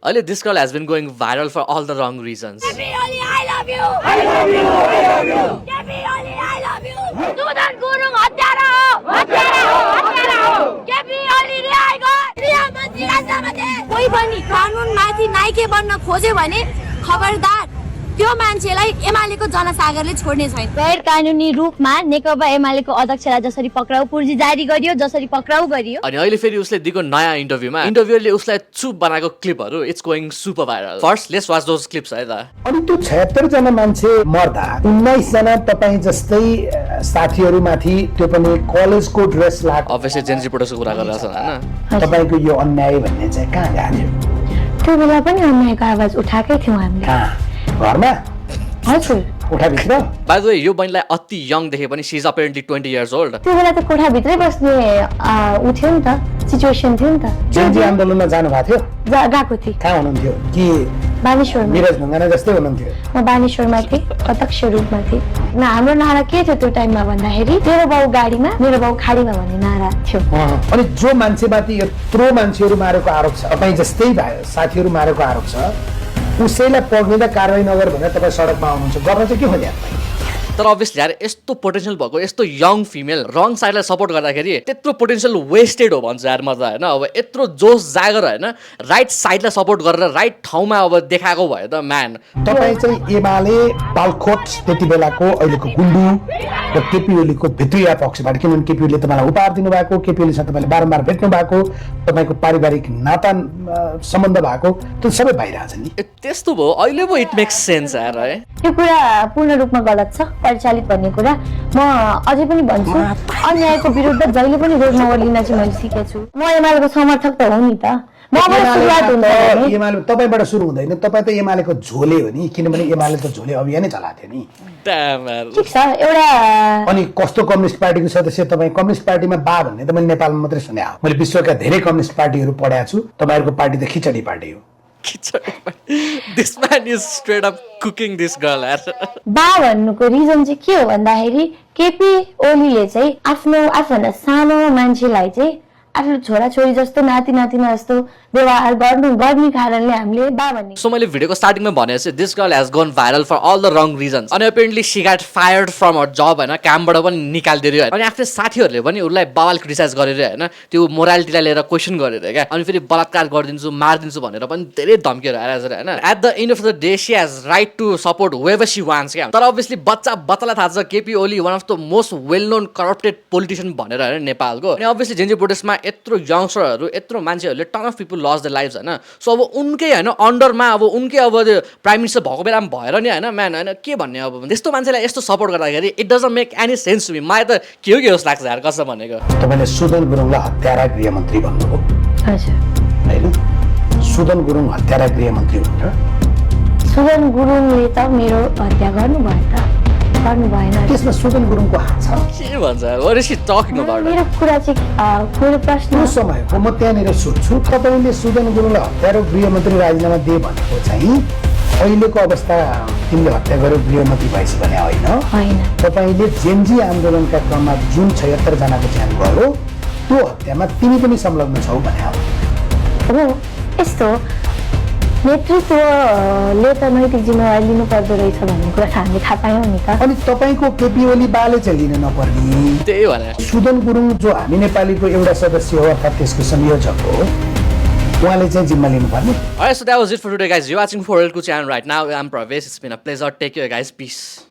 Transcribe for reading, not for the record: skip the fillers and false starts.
अहिले this girl has been going viral for all the wrong reasons. Happy Holi, I love you. I love you. I love you. Happy Holi, I love you. Sudan Gurung हत्यारा हो, हत्यारा हो, हत्यारा हो. Happy Holi न्याय गर. गृहमन्त्रीलाई समाते. कोही पनि कानुनमाथि नाइके बन्न खोज्यो भने खबरदार त्यो मान्छेलाई एमालेको जनसागरले छोड्ने छैन. गैर कानुनी रूपमा नेकपा एमालेको अध्यक्षलाई जसरी पक्राउ पूर्जी जारी गरियो, जसरी पक्राउ गरियो. अनि अहिले फेरि उसले दिएको नयाँ इन्टरभ्यूमा इन्टरभ्युअरले उसलाई चुप बनाएको क्लिपहरू it's going super viral. First let's watch those clips है त. अनि त्यो 76 जना मान्छे मर्दा 19 जना तपाईँ जस्तै साथीहरूमाथि त्यो पनि कलेजको ड्रेस लगाएको अभियसली जेन्जी प्रोटेस्टको कुरा गरिरहेछन् हैन. तपाईको यो अन्याय भन्ने चाहिँ कहाँ जान्यो? त्यो बेला पनि अन्यायको आवाज उठाएकै थियौँ हामीले. कहाँ? घरमा? हजुर. कोठाभित्र? बाइ द वे यो बहिनीलाई अति यङ देखे पनि she is apparently 20 years old. त्यो बेला त कोठाभित्रै बस्ने उ थियो नि त, सिचुएसन थियो नि त. जेन्जी आन्दोलनमा जानु भएको थियो? गएको थिएँ. कहाँ हुनुहुन्थ्यो? कि बानेश्वरमा. निरज ढुङ्गाना जस्तै हुनुहुन्थ्यो? म बानेश्वरमा थिएँ, प्रत्यक्ष रूपमा थिएँ. हाम्रो नारा के थियो त्यो टाइममा भन्दाखेरि मेरो बाउ गाडीमा मेरो बाउ खाडीमा भन्ने नारा थियो. अनि जो मान्छेमाथि यत्रो मान्छेहरू मारेको आरोप छ, तपाईँ जस्तै साथीहरू मारेको आरोप छ, उसैलाई पक्रिँदा कारवाही नगर भनेर तपाईँ सडकमा आउनुहुन्छ, गर्न चाहिँ के हो यहाँ? तर अभियसली यार यस्तो पोटेन्सियल भएको यस्तो यङ फिमेल रङ साइडलाई सपोर्ट गर्दाखेरि त्यत्रो पोटेन्सियल वेस्टेड हो भन्छ यार म त होइन. अब यत्रो जोस जागर होइन राइट साइडलाई सपोर्ट गरेर राइट ठाउँमा अब देखाएको भयो त म्यान. तपाईँ चाहिँ एमाले बालकोट त्यति बेलाको अहिलेको गुन्डु र केपी ओलीको भित्रिया पक्षबाट, किनभने केपी ओलीले तपाईँलाई उपहार दिनुभएको, केपी ओलीसँग तपाईँले बारम्बार भेट्नु भएको, तपाईँको पारिवारिक नाता सम्बन्ध भएको, त्यो सबै भइरहेछ नि. त्यस्तो भयो अहिले पो इट मेक्स सेन्स यार है. यो कुरा पूर्ण रूपमा गलत छ, परिचालित भन्ने कुरा म अझै पनि भन्छु. अन्यायको विरुद्ध जहिले पनि रोड नलिन चाहिँ मैले सिकेको छु. म एमालेको समर्थक त हो नि त. तपाईँबाट सुरु हुँदैन, तपाईँ त एमालेको झोले हो नि, किनभने एमाले त झोले अभियानै चलाएको थियो नि. ठिक छ. एउटा अनि कस्तो कम्युनिस्ट पार्टीको सदस्य तपाईँ? कम्युनिस्ट पार्टीमा बा भन्ने त मैले नेपालमा मात्रै सुने हो. मैले विश्वका धेरै कम्युनिस्ट पार्टीहरू पढाएको छु. तपाईँहरूको पार्टी त खिचडी पार्टी हो. This man is straight up cooking this girl यार. बा भन्नुको रिजन चाहिँ के हो भन्दाखेरि केपी ओलीले चाहिँ आफूभन्दा सानो मान्छेलाई चाहिँ आफ्नो छोराछोरी जस्तो नाति नातिना जस्तो व्यवहार गर्ने कारणले हामीले बा भन्ने. सो मैले भिडियोको स्टार्टिङमा भने चाहिँ this girl has gone viral for all the wrong reasons. अनि apparently she got fired from her job होइन, कामबाट पनि निकालिदियो. अनि आफ्नो साथीहरूले पनि उसलाई बवाल क्रिटिसाइज गरेर होइन त्यो मोरालिटीलाई लिएर क्वेसन गरेर क्या. अनि फेरि बलात्कार गरिदिन्छु मारिदिन्छु भनेर पनि धेरै धम्कीहरू आएर होइन. At the and of the day she has right to support whoever C wants क्या. तर अभियसली बच्चालाई थाहा छ KP Oli one of the most well known corrupted politician भनेर होइन नेपालको. अनि अभियसली जेन्जी प्रोटेस्टमा यत्रो यङ्स्टरहरू यत्रो मान्छेहरूले ton of people lost the life होइन. सो अब उनकै होइन अन्डरमा अब उनकै अब त्यो प्राइम मिनिस्टर भएको बेलामा भएर नि होइन म्यान होइन के भन्ने अब त्यस्तो मान्छेलाई यस्तो सपोर्ट गर्दाखेरि it doesn't make any sense to me. मलाई त के हो जस्तो लाग्छ यार कसम भनेको. तपाईँले सुदन गुरुङलाई हत्यारा गृहमन्त्री भन्नुभयो होइन? सुदन गुरुङ हत्यारा गृहमन्त्री हुन्छ? सुदन गुरुङले त मेरो हत्या गर्नु भएन. त्यसमा सुदन गुरुङको हात छ? के भन्छ what is she talking about? मेरो कुरा चाहिँ मेरो प्रश्न त्यो समयको म त्यहाँनिर सोध्छु, तपाईँले सुदन गुरुङलाई हत्यारा गृहमन्त्री राजीनामा दिए भनेको चाहिँ अहिलेको अवस्था तिमीले हत्या गर्यो गृहमन्त्री भएछ भने होइन? तपाईँले जेन्जी आन्दोलनका क्रममा जुन 76 जनाको ज्यान गयो त्यो हत्यामा तिमी पनि संलग्न छौ भने हो. यस्तो नेतृत्वले त नैतिक जिम्मेवारी लिनु पर्दो रहेछ भन्ने कुरा हामीले थाहा पायौँ नि त. अनि तपाईँको केपी ओली बाले चाहिँ लिन नपर्ने त्यही भने सुदन गुरुङ जो हामी नेपालीको एउटा सदस्य हो अर्थात् त्यसको संयोजक हो, उहाँले चाहिँ जिम्मा लिनुपर्ने. Alright, so that was it for today guys. You're watching 4L channel right now. I'm Pravesh. It's been a pleasure. Take care guys. Peace.